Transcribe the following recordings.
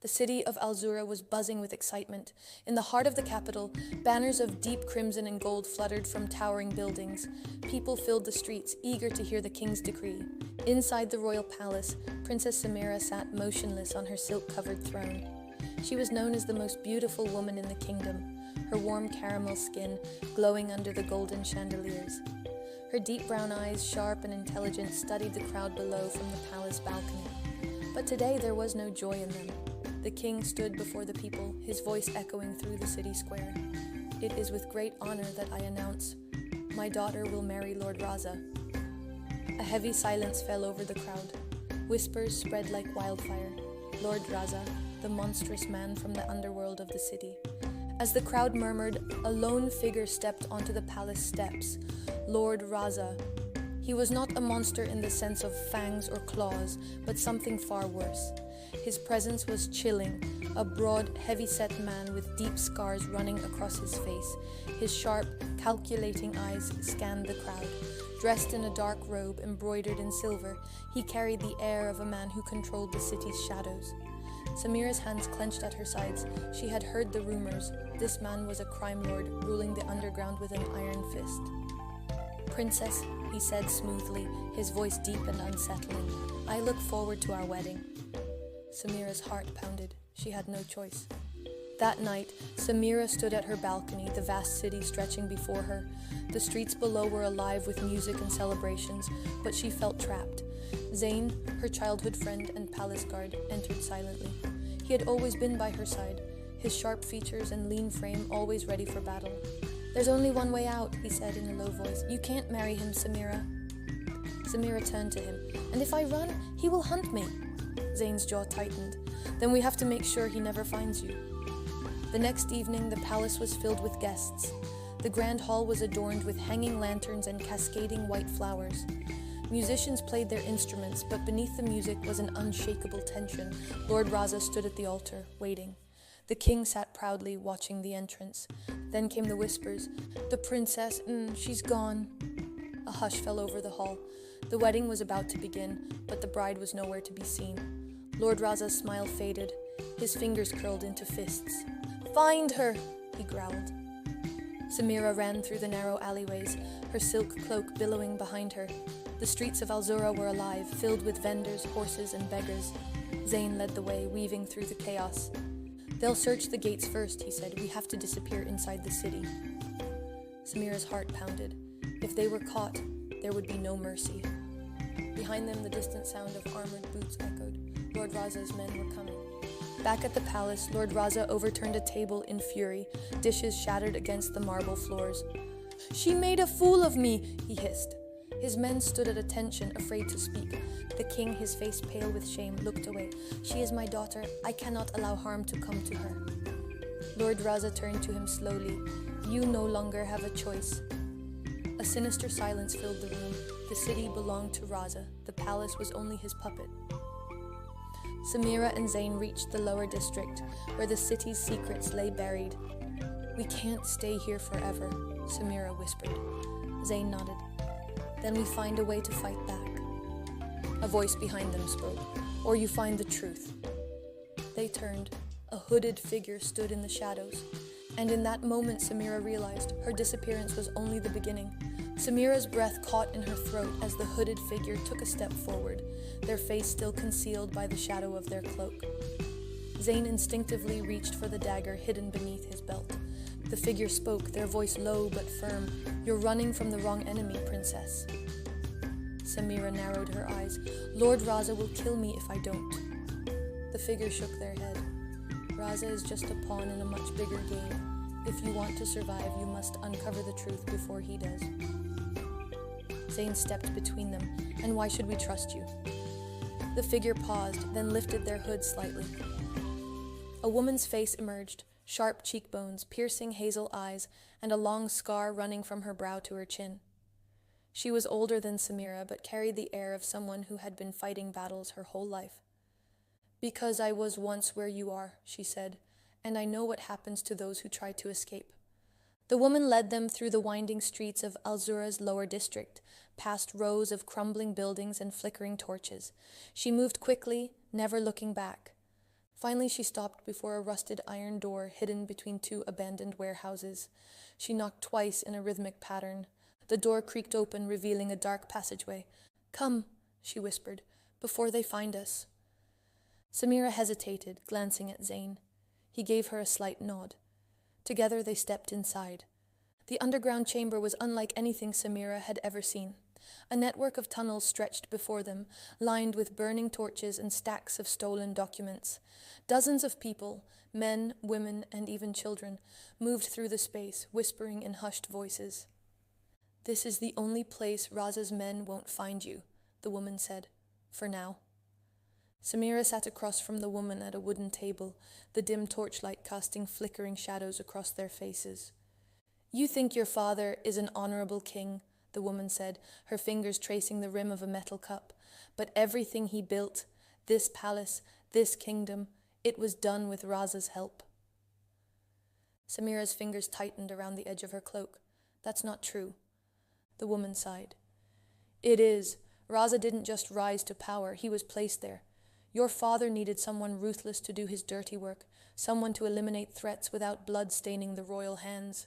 The city of Al-Zura was buzzing with excitement. In the heart of the capital, banners of deep crimson and gold fluttered from towering buildings. People filled the streets, eager to hear the king's decree. Inside the royal palace, Princess Samira sat motionless on her silk-covered throne. She was known as the most beautiful woman in the kingdom, her warm caramel skin glowing under the golden chandeliers. Her deep brown eyes, sharp and intelligent, studied the crowd below from the palace balcony. But today there was no joy in them. The king stood before the people, his voice echoing through the city square. "It is with great honor that I announce, my daughter will marry Lord Raza." A heavy silence fell over the crowd. Whispers spread like wildfire. Lord Raza, the monstrous man from the underworld of the city. As the crowd murmured, a lone figure stepped onto the palace steps. Lord Raza. He was not a monster in the sense of fangs or claws, but something far worse. His presence was chilling, a broad, heavy-set man with deep scars running across his face. His sharp, calculating eyes scanned the crowd. Dressed in a dark robe embroidered in silver, he carried the air of a man who controlled the city's shadows. Samira's hands clenched at her sides. She had heard the rumors. This man was a crime lord, ruling the underground with an iron fist. "Princess," he said smoothly, his voice deep and unsettling, "I look forward to our wedding." Samira's heart pounded. She had no choice. That night, Samira stood at her balcony, the vast city stretching before her. The streets below were alive with music and celebrations, but she felt trapped. Zayn, her childhood friend and palace guard, entered silently. He had always been by her side, his sharp features and lean frame always ready for battle. "There's only one way out," he said in a low voice. "You can't marry him, Samira." Samira turned to him. "And if I run, he will hunt me." Zayn's jaw tightened. "Then we have to make sure he never finds you." The next evening, the palace was filled with guests. The grand hall was adorned with hanging lanterns and cascading white flowers. Musicians played their instruments, but beneath the music was an unshakable tension. Lord Raza stood at the altar, waiting. The king sat proudly, watching the entrance. Then came the whispers. "The princess, she's gone." A hush fell over the hall. The wedding was about to begin, but the bride was nowhere to be seen. Lord Raza's smile faded. His fingers curled into fists. "Find her!" he growled. Samira ran through the narrow alleyways, her silk cloak billowing behind her. The streets of Al-Zura were alive, filled with vendors, horses, and beggars. Zayn led the way, weaving through the chaos. "They'll search the gates first," he said. "We have to disappear inside the city." Samira's heart pounded. If they were caught, there would be no mercy. Behind them, the distant sound of armored boots echoed. Lord Raza's men were coming. Back at the palace, Lord Raza overturned a table in fury. Dishes shattered against the marble floors. "She made a fool of me," he hissed. His men stood at attention, afraid to speak. The king, his face pale with shame, looked away. "She is my daughter. I cannot allow harm to come to her." Lord Raza turned to him slowly. "You no longer have a choice." A sinister silence filled the room. The city belonged to Raza. The palace was only his puppet. Samira and Zayn reached the lower district, where the city's secrets lay buried. "We can't stay here forever," Samira whispered. Zayn nodded. "Then we find a way to fight back." A voice behind them spoke. "Or you find the truth." They turned. A hooded figure stood in the shadows. And in that moment, Samira realized her disappearance was only the beginning. Samira's breath caught in her throat as the hooded figure took a step forward, their face still concealed by the shadow of their cloak. Zayn instinctively reached for the dagger hidden beneath his belt. The figure spoke, their voice low but firm. "You're running from the wrong enemy, princess." Samira narrowed her eyes. "Lord Raza will kill me if I don't." The figure shook their head. "Raza is just a pawn in a much bigger game. If you want to survive, you must uncover the truth before he does." Zayn stepped between them. "And why should we trust you?" The figure paused, then lifted their hood slightly. A woman's face emerged, sharp cheekbones, piercing hazel eyes, and a long scar running from her brow to her chin. She was older than Samira, but carried the air of someone who had been fighting battles her whole life. "Because I was once where you are," she said, "and I know what happens to those who try to escape." The woman led them through the winding streets of Al-Zura's lower district, past rows of crumbling buildings and flickering torches. She moved quickly, never looking back. Finally, she stopped before a rusted iron door hidden between two abandoned warehouses. She knocked twice in a rhythmic pattern. The door creaked open, revealing a dark passageway. "Come," she whispered, "before they find us." Samira hesitated, glancing at Zayn. He gave her a slight nod. Together they stepped inside. The underground chamber was unlike anything Samira had ever seen. A network of tunnels stretched before them, lined with burning torches and stacks of stolen documents. Dozens of people, men, women, and even children, moved through the space, whispering in hushed voices. "This is the only place Raza's men won't find you," the woman said, "for now." Samira sat across from the woman at a wooden table, the dim torchlight casting flickering shadows across their faces. "You think your father is an honorable king," the woman said, her fingers tracing the rim of a metal cup. "But everything he built, this palace, this kingdom, it was done with Raza's help." Samira's fingers tightened around the edge of her cloak. "That's not true." The woman sighed. "It is. Raza didn't just rise to power, he was placed there. Your father needed someone ruthless to do his dirty work, someone to eliminate threats without blood staining the royal hands."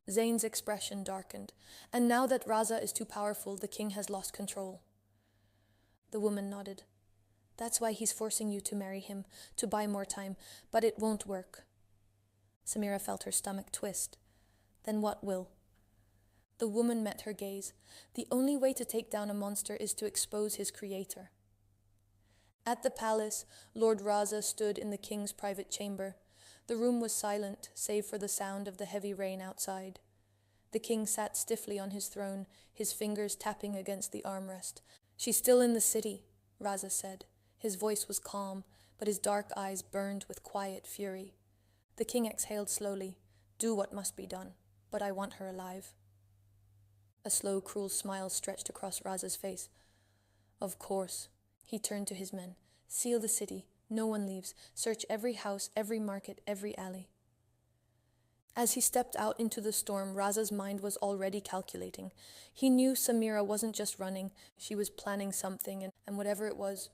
Zayn's expression darkened. "And now that Raza is too powerful, the king has lost control." The woman nodded. "That's why he's forcing you to marry him, to buy more time, but it won't work." Samira felt her stomach twist. "Then what will?" The woman met her gaze. "The only way to take down a monster is to expose his creator." At the palace, Lord Raza stood in the king's private chamber. The room was silent, save for the sound of the heavy rain outside. The king sat stiffly on his throne, his fingers tapping against the armrest. "She's still in the city," Raza said. His voice was calm, but his dark eyes burned with quiet fury. The king exhaled slowly. "Do what must be done, but I want her alive." A slow, cruel smile stretched across Raza's face. "Of course." He turned to his men. "Seal the city. No one leaves. Search every house, every market, every alley." As he stepped out into the storm, Raza's mind was already calculating. He knew Samira wasn't just running. She was planning something, and whatever it was,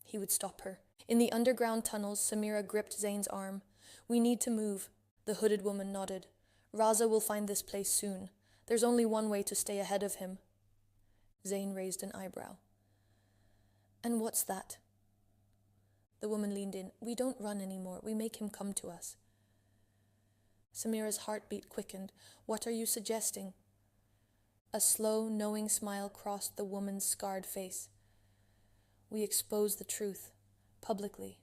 he would stop her. In the underground tunnels, Samira gripped Zayn's arm. "We need to move." The hooded woman nodded. "Raza will find this place soon. There's only one way to stay ahead of him." Zayn raised an eyebrow. "And what's that?" The woman leaned in. "We don't run anymore. We make him come to us." Samira's heartbeat quickened. "What are you suggesting?" A slow, knowing smile crossed the woman's scarred face. "We expose the truth, publicly."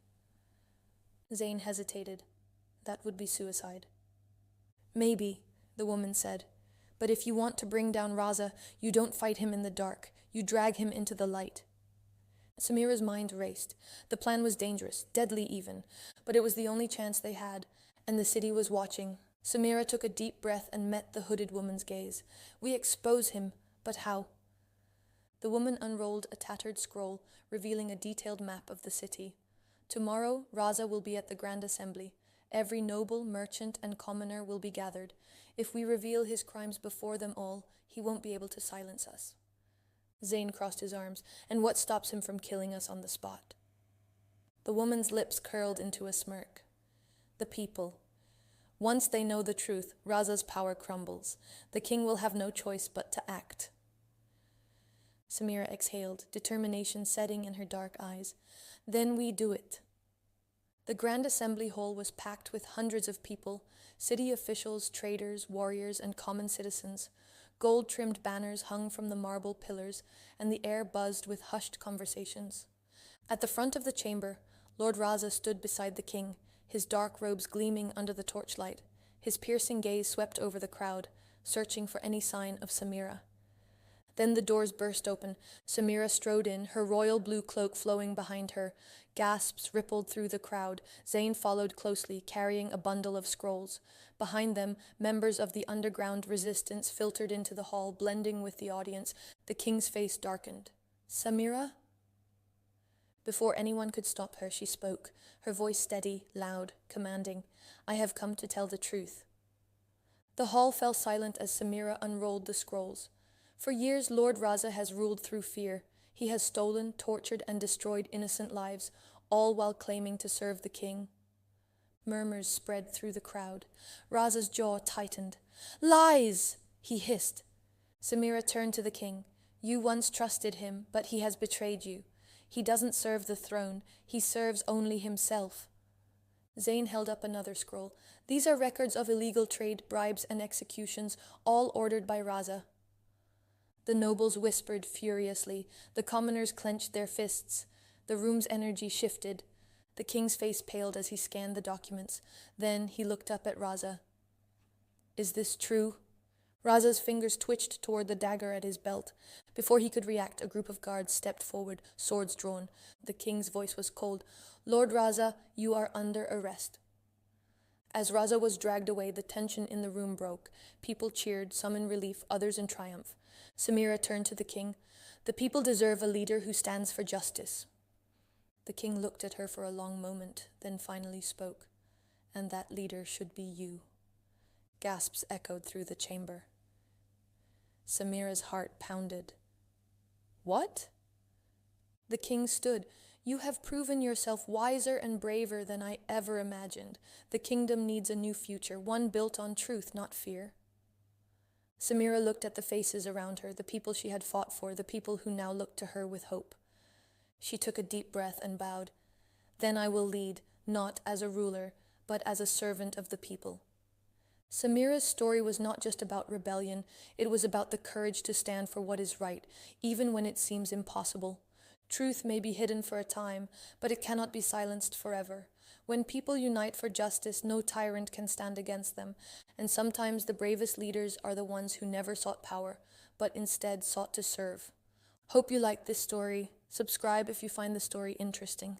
Zayn hesitated. "That would be suicide." "Maybe," the woman said. "But if you want to bring down Raza, you don't fight him in the dark. You drag him into the light." Samira's mind raced. The plan was dangerous, deadly even, but it was the only chance they had, and the city was watching. Samira took a deep breath and met the hooded woman's gaze. "We expose him, but how?" The woman unrolled a tattered scroll, revealing a detailed map of the city. "Tomorrow, Raza will be at the Grand Assembly. Every noble, merchant, and commoner will be gathered. If we reveal his crimes before them all, he won't be able to silence us." Zayn crossed his arms. "And what stops him from killing us on the spot?" The woman's lips curled into a smirk. "The people. Once they know the truth, Raza's power crumbles. The king will have no choice but to act." Samira exhaled, determination setting in her dark eyes. "Then we do it." The Grand Assembly Hall was packed with hundreds of people, city officials, traders, warriors, and common citizens. Gold-trimmed banners hung from the marble pillars, and the air buzzed with hushed conversations. At the front of the chamber, Lord Raza stood beside the king, his dark robes gleaming under the torchlight. His piercing gaze swept over the crowd, searching for any sign of Samira. Then the doors burst open. Samira strode in, her royal blue cloak flowing behind her. Gasps rippled through the crowd. Zayn followed closely, carrying a bundle of scrolls. Behind them, members of the underground resistance filtered into the hall, blending with the audience. The king's face darkened. "Samira?" Before anyone could stop her, she spoke, her voice steady, loud, commanding. "I have come to tell the truth." The hall fell silent as Samira unrolled the scrolls. For years, Lord Raza has ruled through fear. He has stolen, tortured, and destroyed innocent lives, all while claiming to serve the king. Murmurs spread through the crowd. Raza's jaw tightened. "Lies!" he hissed. Samira turned to the king. "You once trusted him, but he has betrayed you. He doesn't serve the throne. He serves only himself." Zayn held up another scroll. "These are records of illegal trade, bribes, and executions, all ordered by Raza." The nobles whispered furiously. The commoners clenched their fists. The room's energy shifted. The king's face paled as he scanned the documents. Then he looked up at Raza. "Is this true?" Raza's fingers twitched toward the dagger at his belt. Before he could react, a group of guards stepped forward, swords drawn. The king's voice was cold. "Lord Raza, you are under arrest." As Raza was dragged away, the tension in the room broke. People cheered, some in relief, others in triumph. Samira turned to the king. "The people deserve a leader who stands for justice." The king looked at her for a long moment, then finally spoke. "And that leader should be you." Gasps echoed through the chamber. Samira's heart pounded. "What?" The king stood. "You have proven yourself wiser and braver than I ever imagined. The kingdom needs a new future, one built on truth, not fear." Samira looked at the faces around her, the people she had fought for, the people who now looked to her with hope. She took a deep breath and bowed. "Then I will lead, not as a ruler, but as a servant of the people." Samira's story was not just about rebellion, it was about the courage to stand for what is right, even when it seems impossible. Truth may be hidden for a time, but it cannot be silenced forever. When people unite for justice, no tyrant can stand against them, and sometimes the bravest leaders are the ones who never sought power, but instead sought to serve. Hope you liked this story. Subscribe if you find the story interesting.